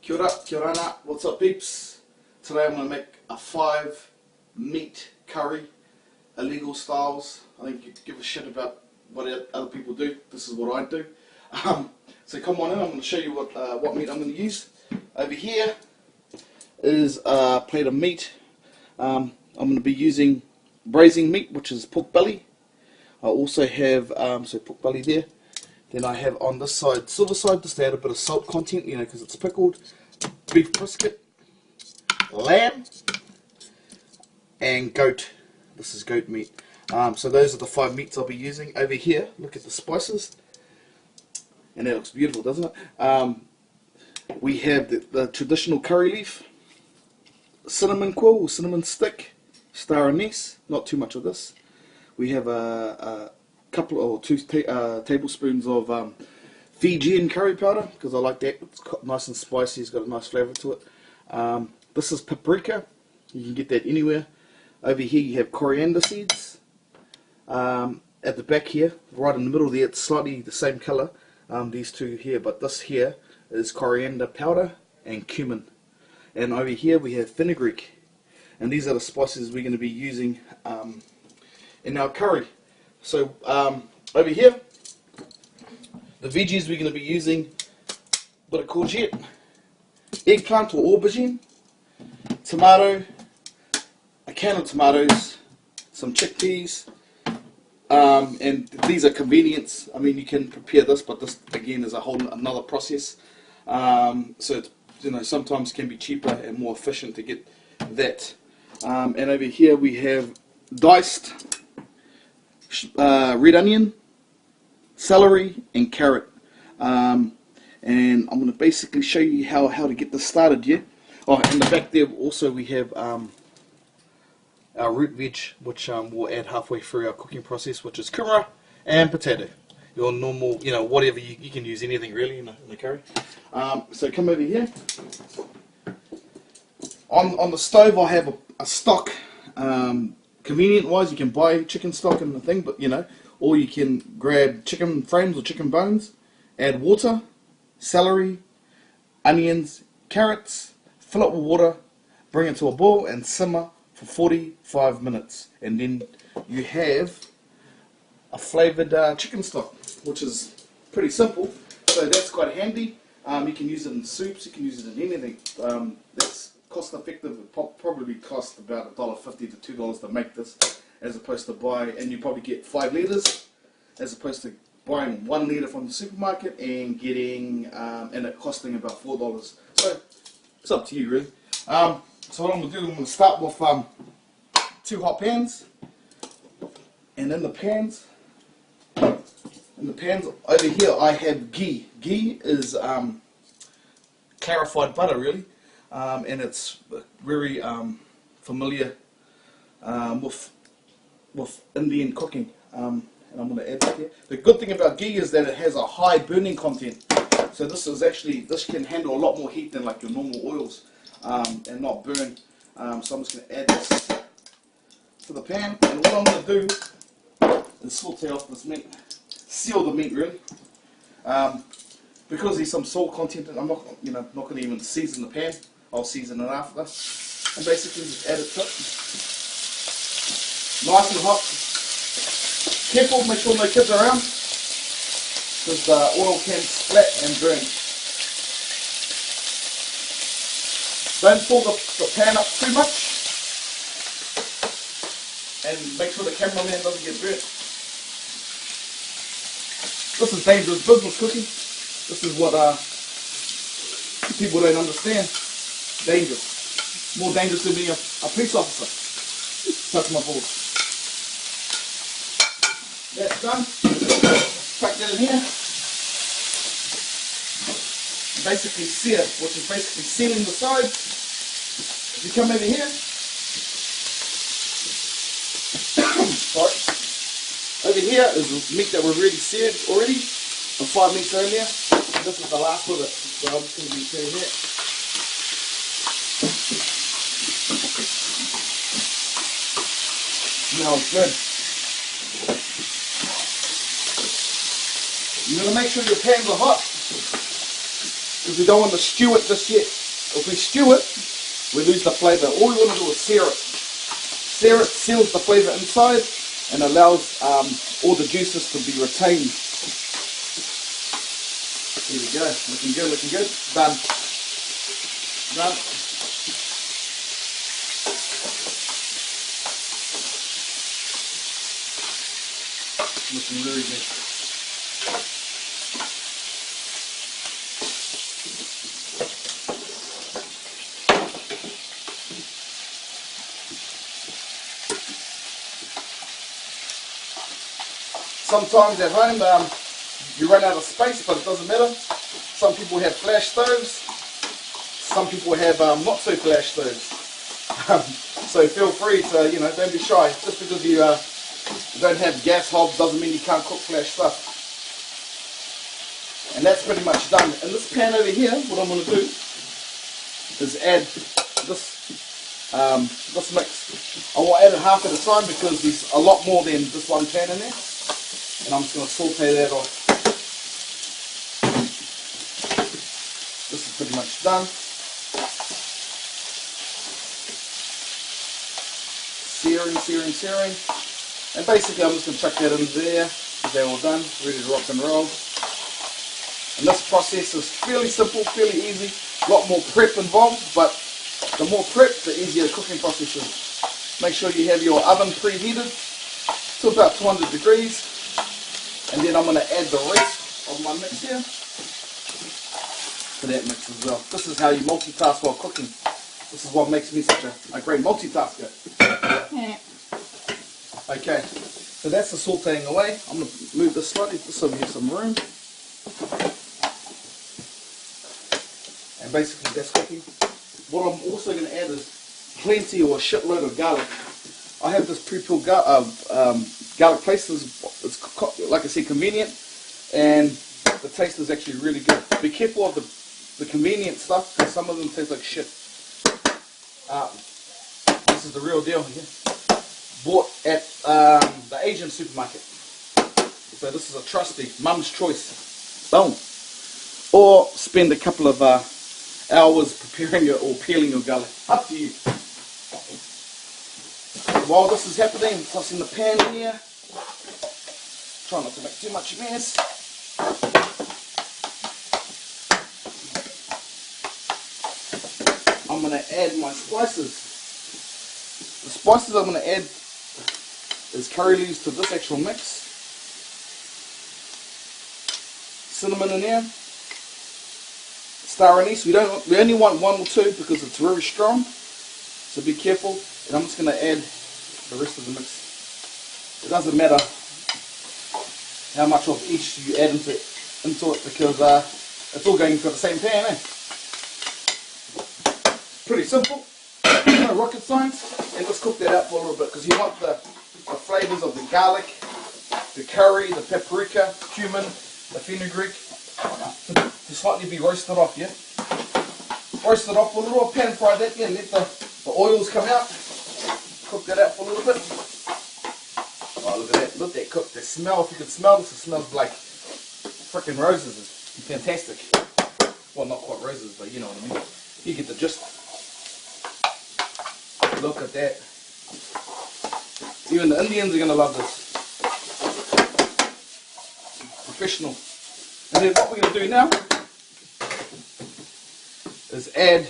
Kia ora, what's up peeps? Today I'm going to make a 5 meat curry, illegal styles. I think you give a shit about what other people do. This is what I do. So come on in, I'm going to show you what meat I'm going to use. Over here is a plate of meat. I'm going to be using braising meat, which is pork belly. I also have so pork belly there. Then I have on this side, silver side, just to add a bit of salt content, you know, because it's pickled. Beef brisket, lamb, and goat. This is goat meat. So those are the 5 meats I'll be using. Over here, look at the spices. And that looks beautiful, doesn't it? We have the traditional curry leaf, cinnamon quill, or cinnamon stick, star anise, not too much of this. We have a couple or 2 tablespoons of Fijian curry powder, because I like that. It's nice and spicy, it's got a nice flavour to it. This is paprika, you can get that anywhere. Over here you have coriander seeds. At the back here, right in the middle there, it's slightly the same colour, these two here, but this here is coriander powder and cumin. And over here we have fenugreek, and these are the spices we're going to be using in our curry. So over here, the veggies we're going to be using: a bit of courgette, eggplant or aubergine, tomato, a can of tomatoes, some chickpeas, and these are convenience. I mean, you can prepare this, but this again is a whole another process. So it's, you know, sometimes can be cheaper and more efficient to get that. And over here we have diced red onion, celery, and carrot. And I'm going to basically show you how to get this started here. Oh, in the back there also we have our root veg, which we'll add halfway through our cooking process, which is kumara and potato. Your normal, you know, whatever, you can use anything really in the curry. So come over here. On the stove I have a stock. Convenient wise, you can buy chicken stock and the thing, but you know, or you can grab chicken frames or chicken bones, add water, celery, onions, carrots, fill it with water, bring it to a boil and simmer for 45 minutes, and then you have a flavoured chicken stock, which is pretty simple. So that's quite handy. You can use it in soups, you can use it in anything. That's cost effective. It probably cost about $1.50 to $2 to make this, as opposed to buy, and you probably get 5 litres, as opposed to buying 1 litre from the supermarket and getting and it costing about $4. So it's up to you really. So what I'm going to do, I'm going to start with 2 hot pans, and in the pans over here I have ghee. Ghee is clarified butter really, and it's very familiar with Indian cooking, and I'm going to add that here. The good thing about ghee is that it has a high burning content, so this can handle a lot more heat than like your normal oils, and not burn. So I'm just going to add this to the pan, and what I'm going to do is saute off this meat, seal the meat really, because there's some salt content, and I'm not going to even season the pan. I'll season it after, and basically just add it to it. Nice and hot. Careful, make sure no kids are around, because the oil can splat and burn. Don't fill the pan up too much, and make sure the cameraman doesn't get burnt. This is dangerous business, cooking. This is what people don't understand. Dangerous. More dangerous than being a police officer. Touch my balls. That's done. Pack that in here. Basically sear, which is basically sealing the sides. If you come over here, sorry, over here is meat that we've already seared already, 5 minutes earlier. This is the last of it, so I'm just going to be searing that. Smells good. You're going to make sure your pans are hot. because we don't want to stew it just yet. If we stew it, we lose the flavour. All we want to do is sear it. Sear it seals the flavour inside and allows all the juices to be retained. Here we go. Looking good, looking good. Done. Done. Looking really good. Sometimes at home you run out of space, but it doesn't matter. Some people have flash stoves. Some people have not so flash stoves. So feel free to, don't be shy. Just because you don't have gas hobs doesn't mean you can't cook flash stuff. And that's pretty much done. In this pan over here, what I'm going to do is add this mix. I will add it half at a time because there's a lot more than just one pan in there. And I'm just going to saute that off. This is pretty much done. Searing, searing, searing. And basically I'm just going to chuck that in there. They're all done, ready to rock and roll. And this process is fairly simple, fairly easy. A lot more prep involved, but the more prep, the easier the cooking process is. Make sure you have your oven preheated to about 200 degrees. And then I'm going to add the rest of my mix here to that mix as well. This is how you multitask while cooking. This is what makes me such a great multitasker. Okay, so that's the sauteing away. I'm going to move this slightly just so we have some room. And basically that's cooking. What I'm also going to add is plenty or a shitload of garlic. I have this pre-peeled garlic paste. It's, like I said, convenient, and the taste is actually really good. Be careful of the convenient stuff, because some of them taste like shit. This is the real deal here. Bought at the Asian supermarket. So this is a trusty mum's choice. Boom. Or spend a couple of hours preparing or peeling your garlic. Up to you. While this is happening, tossing the pan in here. Try not to make too much mess. I'm going to add my spices. The spices I'm going to add is curry leaves to this actual mix. Cinnamon in there. Star anise. We only want 1 or 2 because it's very strong. So be careful. And I'm just going to add the rest of the mix. It doesn't matter how much of each you add into it because it's all going into the same pan, eh? Pretty simple, no rocket science, and let's cook that out for a little bit because you want the flavours of the garlic, the curry, the paprika, cumin, the fenugreek to slightly be roasted off, yeah? Roast it off for a little, pan fry that, yeah, let the oils come out, cook that out for a little bit. Oh, look at that, look at that cook, the smell, if you can smell this, it smells like frickin' roses, it's fantastic. Well, not quite roses, but you know what I mean. You get the gist. Look at that. Even the Indians are going to love this. Professional. And then what we're going to do now is add